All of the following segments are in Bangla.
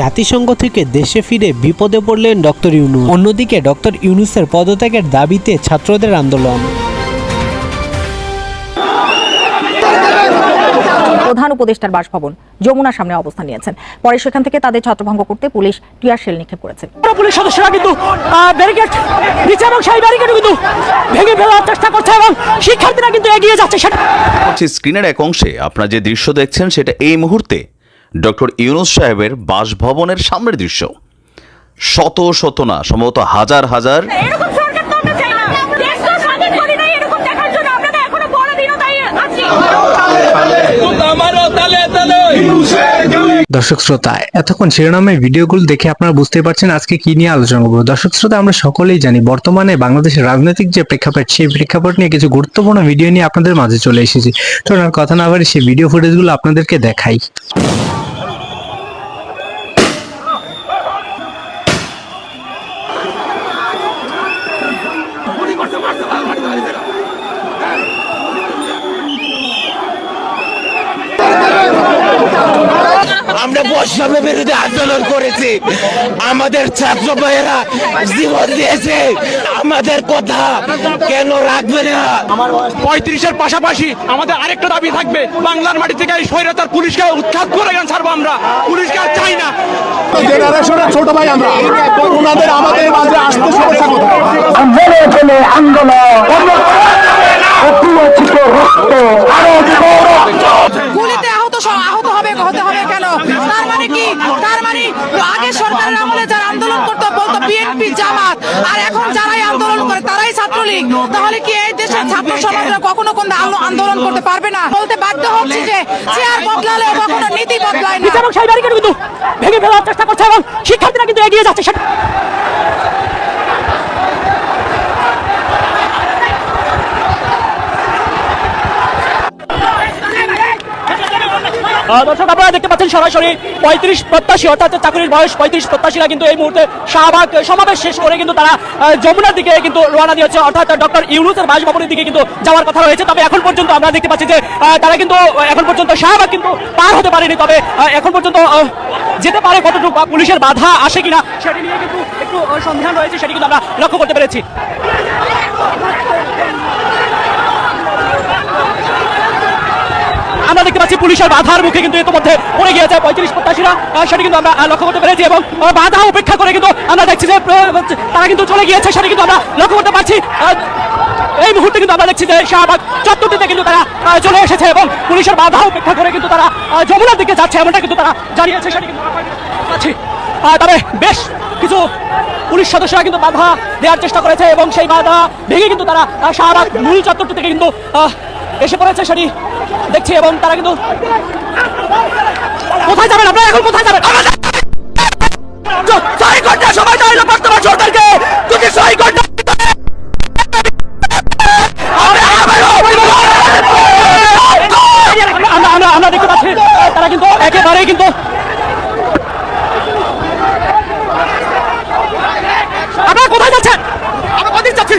জাতিসংঘ থেকে দেশে ফিরে বিপদে পড়লেন ডক্টর ইউনূস। অন্যদিকে ডক্টর ইউনূসের পদত্যাগের দাবিতে ছাত্রদের আন্দোলন। প্রধান উপদেষ্টার বাসভবন যমুনার সামনে অবস্থান নিয়েছেন। পরে সেখান থেকে তাদের ছত্রভঙ্গ করতে পুলিশ টিয়ার শেল নিক্ষেপ করেছে। পুলিশ সদস্যরা কিন্তু ব্যারিকেড নিচে এবং সেই ব্যারিকেড কিন্তু ভেঙে ফেলার চেষ্টা করছে এবং শিক্ষার্থীরা কিন্তু এগিয়ে যাচ্ছে। স্ক্রিনের এক অংশে আপনারা যে দৃশ্য দেখছেন সেটা এই মুহূর্তে ডক্টর ইউনূস সাহেবের বাসভবনের সামনের দৃশ্য। শত শত না, সম্ভবত হাজার হাজার দর্শক শ্রোতা, এতক্ষণ শিরোনামের ভিডিওগুলো দেখে আপনারা বুঝতে পারছেন আজকে কি নিয়ে আলোচনা করবো। দর্শক শ্রোতা, আমরা সকলেই জানি বর্তমানে বাংলাদেশের রাজনৈতিক যে প্রেক্ষাপট, সেই প্রেক্ষাপট নিয়ে কিছু গুরুত্বপূর্ণ ভিডিও নিয়ে আপনাদের মাঝে চলে এসেছি। তো আর কথা না বাড়ি সেই ভিডিও ফুটেজগুলো আপনাদেরকে দেখাই। আমরা বৈষম্যের বিরুদ্ধে আন্দোলন করেছি, আমাদের ছাত্র ভাইয়েরা জীবন দিয়েছে, আমাদের কথা কেন রাখবে না? 35-এর পাশাপাশি আমাদের আরেকটা দাবি থাকবে, বাংলার মাটি থেকে এই স্বৈরাচার পুলিশকে উৎখাত করে ছাড়বো। আমরা পুলিশকে আর চাই না। জেনারেশনের ছোট ভাই আমরা, ওনাদের আমাদের মাঝে আসতে শুভেচ্ছা গুলিতে আহত হতে হবে কেন? তার মানে কি? তার মানে আগে সরকারের আমলে যারা আন্দোলন করতো বলতো বিএনপি, জামাত, আর এখন যারাই আন্দোলন করে তারাই ছাত্রলীগ। তাহলে কি এই দেশের ছাত্র সমাজরা কখনো আন্দোলন করতে পারবে না? বলতে বাধ্য হচ্ছে যে চেয়ার বদলালে কখনো নীতি বদলায় না। এবং সেই ব্যারিকেড কিন্তু ভেঙে ফেলার চেষ্টা করছে এবং শিক্ষার্থীরা কিন্তু এগিয়ে যাচ্ছে। দর্শক, আপনারা দেখতে পাচ্ছেন সরাসরি 35 প্রত্যাশী, অর্থাৎ চাকরির বয়স 35 প্রত্যাশীরা কিন্তু এই মুহূর্তে শাহবাগ সমাবেশ শেষ করে কিন্তু তারা যমুনার দিকে কিন্তু রওনা দিয়েছে, অর্থাৎ ডক্টর ইউনূসের বাসভবনের দিকে কিন্তু যাওয়ার কথা রয়েছে। তবে এখন পর্যন্ত আমরা দেখতে পাচ্ছি যে তারা কিন্তু এখন পর্যন্ত শাহবাগ কিন্তু পার হতে পারেনি। তবে এখন পর্যন্ত যেতে পারে কতটুকু, পুলিশের বাধা আসে কিনা সেটি নিয়ে কিন্তু একটু সন্ধান রয়েছে, সেটি কিন্তু আমরা লক্ষ্য করতে পেরেছি। আমরা দেখতে পাচ্ছি পুলিশের বাধার মুখে কিন্তু ইতিমধ্যে পড়ে গিয়েছে 35 প্রত্যাশীরা, সেটি কিন্তু আমরা লক্ষ্য করতে পেরেছি এবং বাধা উপেক্ষা করে কিন্তু আমরা দেখছি যে তারা কিন্তু চলে গিয়েছে, সেটি কিন্তু আমরা লক্ষ্য করতে পারছি। এই মুহূর্তে কিন্তু আমরা দেখছি যে শাহবাগ চত্বরটিতে কিন্তু তারা চলে এসেছে এবং পুলিশের বাধা উপেক্ষা করে কিন্তু তারা যমুনার দিকে যাচ্ছে, এমনটা কিন্তু তারা জানিয়েছে, সেটি কিন্তু আমরা পাচ্ছি। তবে বেশ কিছু পুলিশ সদস্যরা কিন্তু বাধা দেওয়ার চেষ্টা করেছে এবং সেই বাধা ভেঙে কিন্তু তারা শাহবাগ মূল চত্বরটি থেকে কিন্তু এসে পড়েছে, সেটি দেখছি। এবং তারা কিন্তু কোথায় যাবেন? আপনারা এখন কোথায় যাবেন? 6 ঘন্টা সময় দেওয়া হলো বর্তমান সরকারকে, যদি 6 ঘন্টা আমরা দেখতে পাচ্ছি তারা কিন্তু একেবারেই কিন্তু আপনারা কোথায় যাচ্ছেন? আমরা কোথায় যাচ্ছি?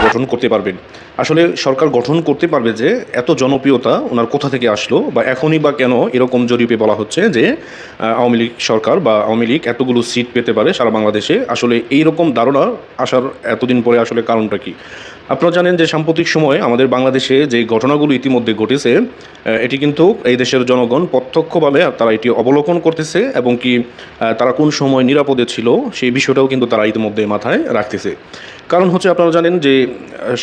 গঠন করতে পারবেন। আসলে সরকার গঠন করতে পারবে যে এত জনপ্রিয়তা ওনার কোথা থেকে আসলো, বা এখনই বা কেন এরকম জরিপে বলা হচ্ছে যে আওয়ামী লীগ সরকার বা আওয়ামী লীগ এতগুলো সিট পেতে পারে সারা বাংলাদেশে। আসলে এই রকম ধারণা আসার এতদিন পরে আসলে কারণটা কি? আপনারা জানেন যে সাম্প্রতিক সময়ে আমাদের বাংলাদেশে যে ঘটনাগুলো ইতিমধ্যে ঘটেছে, এটি কিন্তু এই দেশের জনগণ প্রত্যক্ষভাবে তারা এটি অবলোকন করতেছে এবং কি তারা কোন সময় নিরাপদে ছিল সেই বিষয়টাও কিন্তু তারা ইতিমধ্যে মাথায় রাখতেছে। কারণ হচ্ছে আপনারা জানেন যে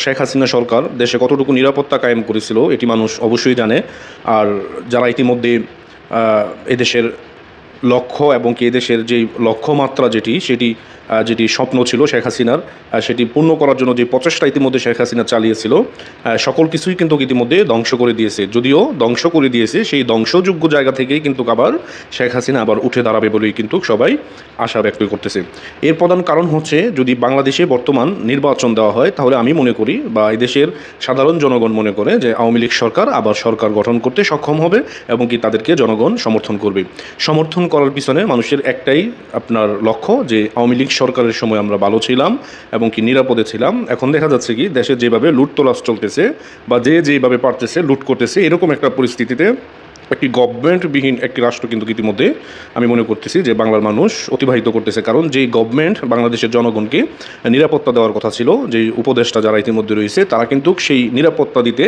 শেখ হাসিনা সরকার দেশে কতটুকু নিরাপত্তা কায়েম করেছিল এটি মানুষ অবশ্যই জানে। আর যারা ইতিমধ্যে এদেশের লক্ষ্য এবং কি এদেশের যেই লক্ষ্যমাত্রা যেটি সেটি যেটি স্বপ্ন ছিল শেখ হাসিনার, সেটি পূর্ণ করার জন্য যে প্রচেষ্টা ইতিমধ্যে শেখ হাসিনা চালিয়েছিল, সকল কিছুই কিন্তু ইতিমধ্যে ধ্বংস করে দিয়েছে। যদিও ধ্বংস করে দিয়েছে, সেই ধ্বংসযোগ্য জায়গা থেকেই কিন্তু আবার শেখ হাসিনা আবার উঠে দাঁড়াবে বলেই কিন্তু সবাই আশা ব্যক্ত করতেছে। এর প্রধান কারণ হচ্ছে, যদি বাংলাদেশে বর্তমান নির্বাচন দেওয়া হয় তাহলে আমি মনে করি বা এদেশের সাধারণ জনগণ মনে করে যে আওয়ামী লীগ সরকার আবার সরকার গঠন করতে সক্ষম হবে এবং কি তাদেরকে জনগণ সমর্থন করবে। সমর্থন করার পিছনে মানুষের একটাই আপনার লক্ষ্য, যে আওয়ামী লীগ সরকারের সময় আমরা ভালো ছিলাম এবং কি নিরাপদে ছিলাম। এখন দেখা যাচ্ছে কি দেশে যেভাবে লুটতরাজ চলতেছে বা যে যেভাবে পারতেছে লুট করতেছে, এরকম একটা পরিস্থিতিতে একটি গভর্নমেন্টবিহীন একটি রাষ্ট্র কিন্তু ইতিমধ্যে আমি মনে করতেছি যে বাংলার মানুষ অতিবাহিত করতেছে। কারণ যেই গভর্নমেন্ট বাংলাদেশের জনগণকে নিরাপত্তা দেওয়ার কথা ছিল, যেই উপদেষ্টা যারা ইতিমধ্যে রয়েছে তারা কিন্তু সেই নিরাপত্তা দিতে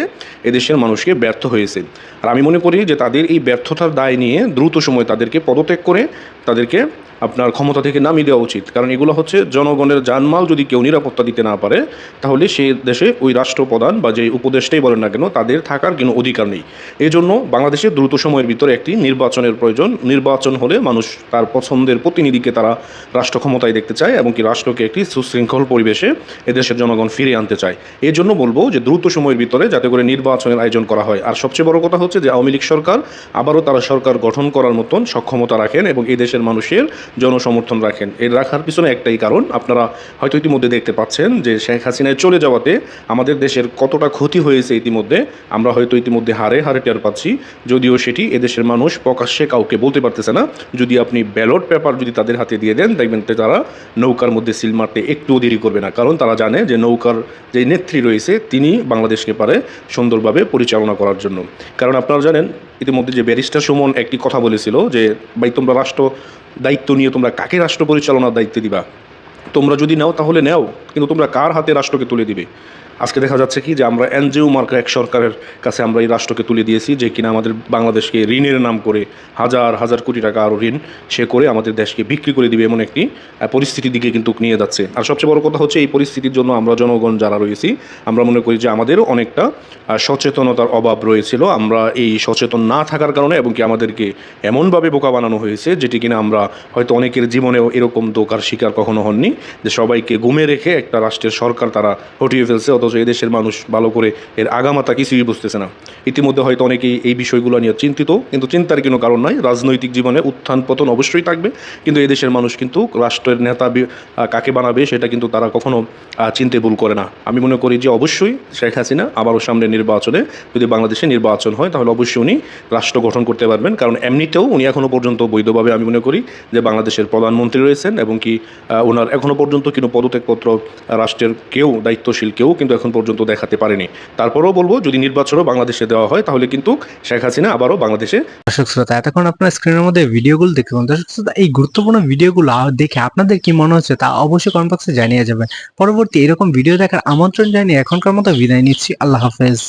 এদেশের মানুষকে ব্যর্থ হয়েছে। আর আমি মনে করি যে তাদের এই ব্যর্থতার দায় নিয়ে দ্রুত সময় তাদেরকে পদত্যাগ করে তাদেরকে আপনার ক্ষমতা থেকে নামিয়ে দেওয়া উচিত। কারণ এগুলো হচ্ছে জনগণের জানমাল যদি কেউ নিরাপত্তা দিতে না পারে তাহলে সে দেশে ওই রাষ্ট্রপ্রধান বা যে উপদেষ্টাই বলেন না কেন তাদের থাকার কোনো অধিকার নেই। এই জন্য বাংলাদেশে দ্রুত সময়ের ভিতরে একটি নির্বাচনের প্রয়োজন। নির্বাচন হলে মানুষ তার পছন্দের প্রতিনিধিকে তারা রাষ্ট্র ক্ষমতায় দেখতে চায় এবং কি রাষ্ট্রকে একটি সুশৃঙ্খল পরিবেশে এদেশের জনগণ ফিরিয়ে আনতে চায়। এই জন্য বলবো যে দ্রুত সময়ের ভিতরে যাতে করে নির্বাচনের আয়োজন করা হয়। আর সবচেয়ে বড় কথা হচ্ছে যে আওয়ামী লীগ সরকার আবারও তারা সরকার গঠন করার মতন সক্ষমতা রাখেন এবং এই দেশের মানুষের জনসমর্থন রাখেন। এর রাখার পিছনে একটাই কারণ, আপনারা হয়তো ইতিমধ্যে দেখতে পাচ্ছেন যে শেখ হাসিনায় চলে যাওয়াতে আমাদের দেশের কতটা ক্ষতি হয়েছে ইতিমধ্যে আমরা হয়তো ইতিমধ্যে হারে হারে টের পাচ্ছি, যদিও সেটি এদেশের মানুষ প্রকাশ্যে কাউকে বলতে পারতেছে না। যদি আপনি ব্যালট পেপার যদি তাদের হাতে দিয়ে দেন দেখবেন তারা নৌকার মধ্যে সিল মারতে একটুও দেরি করবে না, কারণ তারা জানে যে নৌকার যে নেত্রী রয়েছে তিনি বাংলাদেশকে পারে সুন্দরভাবে পরিচালনা করার জন্য। কারণ আপনারা জানেন ইতিমধ্যে যে ব্যারিস্টার সুমন একটি কথা বলেছিল যে ভাই তোমরা রাষ্ট্র দায়িত্ব নিয়ে তোমরা কাকে রাষ্ট্র পরিচালনার দায়িত্ব দিবা, তোমরা যদি নাও তাহলে নাও, কিন্তু তোমরা কার হাতে রাষ্ট্রকে তুলে দিবে। আজকে দেখা যাচ্ছে কি যে আমরা এনজিও মার্কা এক সরকারের কাছে আমরা এই রাষ্ট্রকে তুলে দিয়েছি, যে কিনা আমাদের বাংলাদেশকে ঋণের নাম করে হাজার হাজার কোটি টাকা আরও ঋণ সে করে আমাদের দেশকে বিক্রি করে দিবে এমন একটি পরিস্থিতির দিকে কিন্তু নিয়ে যাচ্ছে। আর সবচেয়ে বড় কথা হচ্ছে এই পরিস্থিতির জন্য আমরা জনগণ যারা রয়েছি আমরা মনে করি যে আমাদেরও অনেকটা সচেতনতার অভাব রয়েছিল। আমরা এই সচেতন না থাকার কারণে এবং কি আমাদেরকে এমনভাবে বোকা বানানো হয়েছে যেটি কিনা আমরা হয়তো অনেকের জীবনেও এরকম ধোঁকার শিকার কখনো হননি, যে সবাইকে ঘুমে রেখে একটা রাষ্ট্রের সরকার তারা হটিয়ে ফেলছে, অথচ এদেশের মানুষ ভালো করে এর আগামাতা কিছুই বুঝতেছে না। ইতিমধ্যে হয়তো অনেকেই এই বিষয়গুলো নিয়ে চিন্তিত, কিন্তু চিন্তার কোনো কারণ নাই। রাজনৈতিক জীবনে উত্থান পতন অবশ্যই থাকবে, কিন্তু এদেশের মানুষ কিন্তু রাষ্ট্রের নেতা কাকে বানাবে সেটা কিন্তু তারা কখনো চিনতে ভুল করে না। আমি মনে করি যে অবশ্যই শেখ হাসিনা আবারও সামনে নির্বাচনে যদি বাংলাদেশে নির্বাচন হয় তাহলে অবশ্যই উনি রাষ্ট্র গঠন করতে পারবেন, কারণ এমনিতেও উনি এখনও পর্যন্ত বৈধভাবে আমি মনে করি যে বাংলাদেশের প্রধানমন্ত্রী রয়েছেন এবং কি ওনার এখনও পর্যন্ত কোনো পদত্যাগপত্র রাষ্ট্রের কেউ দায়িত্বশীল কেউ কিন্তু এখন পর্যন্ত দেখাতে পারেনি। তারপরেও বলবো যদি নির্বাচনও বাংলাদেশে দেওয়া হয় তাহলে কিন্তু শেখ হাসিনা আবারও বাংলাদেশে। দর্শক শ্রোতা, এতক্ষণ আপনার স্ক্রিনের মধ্যে ভিডিওগুলো দেখুন। দর্শক শ্রোতা, এই গুরুত্বপূর্ণ ভিডিওগুলো দেখে আপনাদের কি মনে হচ্ছে তা অবশ্যই কমেন্ট বক্সে জানিয়ে যাবেন। পরবর্তী এরকম ভিডিও দেখার আমন্ত্রণ জানিয়ে এখনকার মতো বিদায় নিচ্ছি। আল্লাহ হাফেজ।